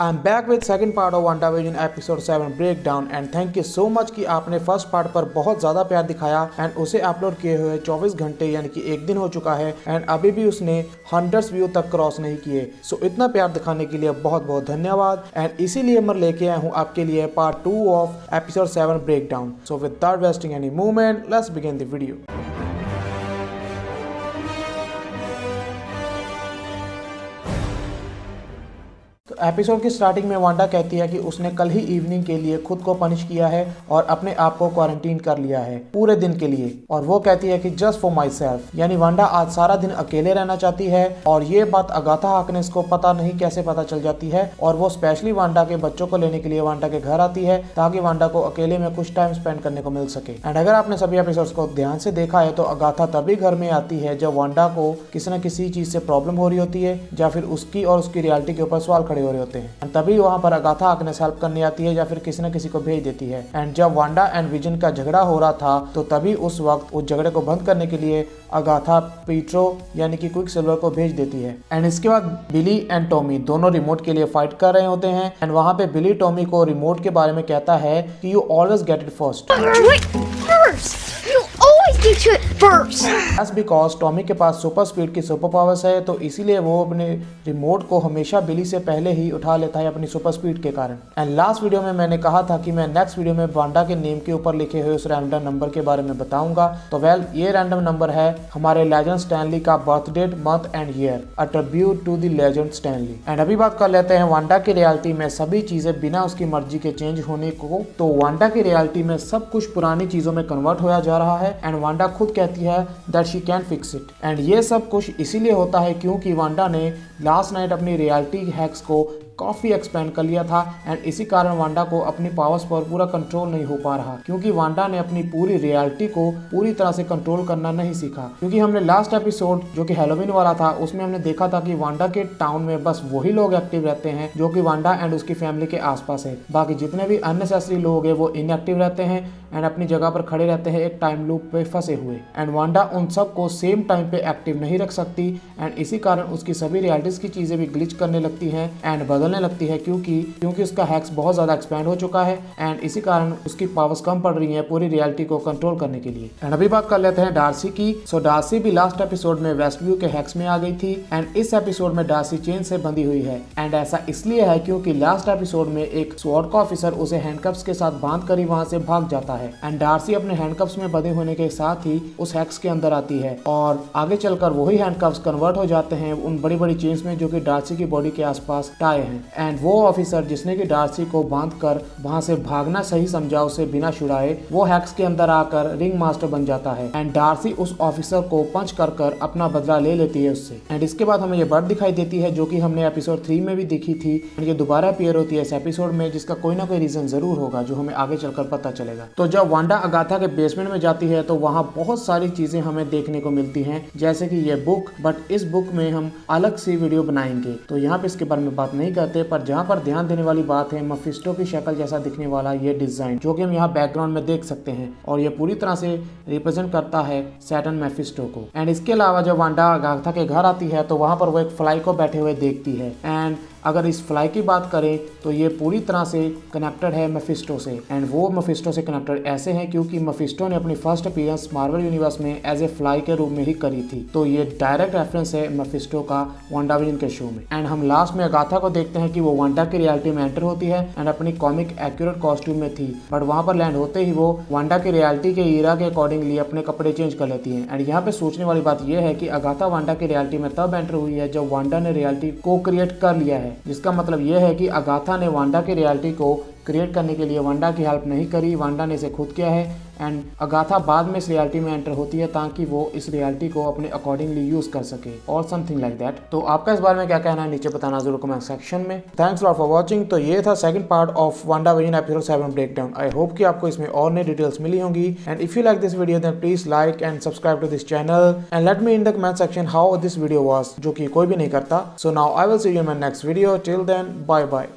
I'm back with second part of WandaVision episode 7 breakdown and thank you so much कि आपने first part पर बहुत ज़्यादा प्यार दिखाया एंड उसे अपलोड किए हुए 24 घंटे यानी कि एक दिन हो चुका है एंड अभी भी उसने 100 व्यू तक क्रॉस नहीं किए। सो इतना प्यार दिखाने के लिए बहुत बहुत धन्यवाद एंड इसीलिए मैं लेके आया हूँ आपके लिए part 2 of episode 7 breakdown. So without wasting any movement let's begin the video. Episode की स्टार्टिंग में वांडा कहती है कि उसने कल ही इवनिंग के लिए खुद को पनिश किया है और अपने आप को क्वारंटीन कर लिया है पूरे दिन के लिए। और वो कहती है कि जस्ट फॉर माई सेल्फ, यानी वांडा आज सारा दिन अकेले रहना चाहती है। और ये बात अगाथा हार्कनेस को पता नहीं कैसे पता चल जाती है और वो स्पेशली वांडा के बच्चों को लेने के लिए वांडा के घर आती है ताकि वांडा को अकेले में कुछ टाइम स्पेंड करने को मिल सके। एंड अगर आपने सभी एपिसोड्स को ध्यान से देखा है तो अगाथा तभी घर में आती है जब वांडा को किसी न किसी चीज से प्रॉब्लम हो रही होती है या फिर उसकी और उसकी रियलिटी के ऊपर सवाल खड़े हो रहे होते हैं। तभी वहां पर अगाथा हार्कनेस हेल्प करने आती है या फिर किसी न किसी को भेज देती है। एंड जब वांडा एंड विजन का झगड़ा हो रहा था तो तभी उस वक्त उस झगड़े को बंद करने के लिए अगाथा पीट्रो यानी कि क्विकसिल्वर को भेज देती है। एंड इसके बाद बिली एंड टॉमी दोनों रिमोट के लिए फाइट कर रहे होते हैं एंड वहां पे बिली टॉमी को रिमोट के बारे में कहता है कि you always get it first. Because Tommy के पास सुपर स्पीड की सुपर पावर्स है तो इसीलिए वो अपने रिमोट को हमेशा बिली से पहले ही उठा लेता है अपनी सुपर स्पीड के कारण। एंड लास्ट वीडियो में मैंने कहा था कि मैं नेक्स्ट वीडियो में वांडा के नेम के ऊपर लिखे हुए उस रैंडम नंबर के बारे में बताऊंगा। तो वेल ये रैंडम नंबर है हमारे लेजेंड स्टैनली का birth date, month and year, a tribute to the legend Stanley. And अभी बात कर लेते हैं वांडा की रियलिटी में सभी चीजें बिना उसकी मर्जी के चेंज होने को। तो वांडा की रियलिटी में सब कुछ पुरानी चीजों में कन्वर्ट होया जा रहा है एंड वांडा खुद कहती है that she can fix it। And ये सब कुछ इसीलिए होता है क्योंकि वांडा ने लास्ट नाइट अपनी रियलिटी हैक्स को काफी एक्सपेंड कर लिया था एंड इसी कारण वांडा को अपनी पावर्स पर पूरा कंट्रोल नहीं हो पा रहा क्योंकि वांडा ने अपनी पूरी रियलिटी को पूरी तरह से कंट्रोल करना नहीं सीखा। क्योंकि हमने लास्ट एपिसोड जो कि हैलोवीन वाला था उसमें हमने देखा था कि वांडा के टाउन में बस वही लोग एक्टिव रहते हैं जो कि वांडा एंड उसकी फैमिली के आसपास है। बाकी जितने भी अननेसेसरी लोग हैं वो इनएक्टिव रहते हैं एंड अपनी जगह पर खड़े रहते हैं एक टाइम लूप पे फंसे हुए। एंड वांडा उन सब को सेम टाइम पे एक्टिव नहीं रख सकती एंड इसी कारण उसकी सभी रियलिटीज की चीजें भी ग्लिच करने लगती हैं एंड बदलने लगती है क्योंकि उसका हैक्स बहुत ज्यादा एक्सपेंड हो चुका है एंड इसी कारण उसकी पावर्स कम पड़ रही है पूरी रियलिटी को कंट्रोल करने के लिए। एंड अभी बात कर लेते हैं डार्सी की। सो डार्सी भी लास्ट एपिसोड में वेस्टव्यू के हैक्स में आ गई थी एंड इस एपिसोड में डार्सी चेन से बंधी हुई है। एंड ऐसा इसलिए है क्योंकि लास्ट एपिसोड में एक स्वॉर्ड का ऑफिसर उसे हैंडकफ्स के साथ बांध कर ही वहां से भाग जाता है एंड डार्सी अपने हैंडकफ्स में बंधे होने के साथ ही उस हैक्स के अंदर आती है और आगे चलकर वही हैंडकफ्स कन्वर्ट हो जाते हैं उन बड़ी बड़ी चेन्स में जो कि डार्सी की बॉडी के आसपास टाए हैं। एंड वो ऑफिसर जिसने कि डार्सी को बांधकर वहां से भागना सही समझा उसे बिना छुड़ाए वो हैक्स के अंदर आकर रिंग मास्टर बन जाता है एंड डार्सी उस ऑफिसर को पंच कर अपना बदला ले लेती है उससे। एंड इसके बाद हमें ये बर्ड दिखाई देती है जो कि हमने एपिसोड 3 में भी देखी थी। ये दोबारा अपीयर होती है इस एपिसोड में जिसका कोई ना कोई रीजन जरूर होगा जो हमें आगे चलकर पता चलेगा। तो जब वांडा अगाथा के बेसमेंट में जाती है तो वहाँ बहुत सारी चीजें हमें देखने को मिलती हैं जैसे कि ये बुक, बट इस बुक में हम अलग सी वीडियो बनाएंगे तो यहाँ पे इसके बारे में बात नहीं करते। पर जहाँ पर ध्यान देने वाली बात है मेफिस्टो की शक्ल जैसा दिखने वाला ये डिजाइन जो कि हम यहाँ बैकग्राउंड में देख सकते हैं और ये पूरी तरह से रिप्रेजेंट करता है सैटर्न मेफिस्टो को। एंड इसके अलावा जब वांडा अगाथा के घर आती है तो वहाँ पर वो एक फ्लाई को बैठे हुए देखती है एंड अगर इस फ्लाई की बात करें तो ये पूरी तरह से कनेक्टेड है मेफिस्टो से एंड वो मेफिस्टो से कनेक्टेड ऐसे हैं क्योंकि मेफिस्टो ने अपनी फर्स्ट अपीयरेंस मार्वल यूनिवर्स में एज ए फ्लाई के रूप में ही करी थी। तो ये डायरेक्ट रेफरेंस है मेफिस्टो का वांडाविजन के शो में। एंड हम लास्ट में अगाथा को देखते हैं कि वो वांडा की रियलिटी में एंटर होती है एंड अपनी कॉमिक एक्यूरेट कॉस्ट्यूम में थी बट वहां पर लैंड होते ही वो वांडा की रियलिटी के ईरा के अकॉर्डिंगली अपने कपड़े चेंज कर लेती है। एंड यहाँ पे सोचने वाली बात यह है कि अगाथा वांडा की रियलिटी में तब एंटर हुई है जब वांडा ने रियलिटी को क्रिएट कर लिया है, जिसका मतलब यह है कि अगाथा ने वांडा की रियलिटी को क्रिएट करने के लिए वांडा की हेल्प नहीं करी, वांडा ने इसे खुद किया है। एंड अगाथा बाद में इस रियलिटी में एंटर होती है ताकि वो इस रियलिटी को अपने अकॉर्डिंगली यूज कर सके और समथिंग लाइक दैट। तो आपका इस बारे में क्या कहना है नीचे बताना जरूर कमेंट सेक्शन में। Thanks lot for watching. तो ये था second part of WandaVision episode 7 breakdown. I hope कि आपको इसमें और नई डिटेल्स मिली होंगी and if you like this video then please like and subscribe to this channel and let me in the comment section how this video was, जो कि कोई भी नहीं करता। So now I will see you in my next video. Till then bye bye.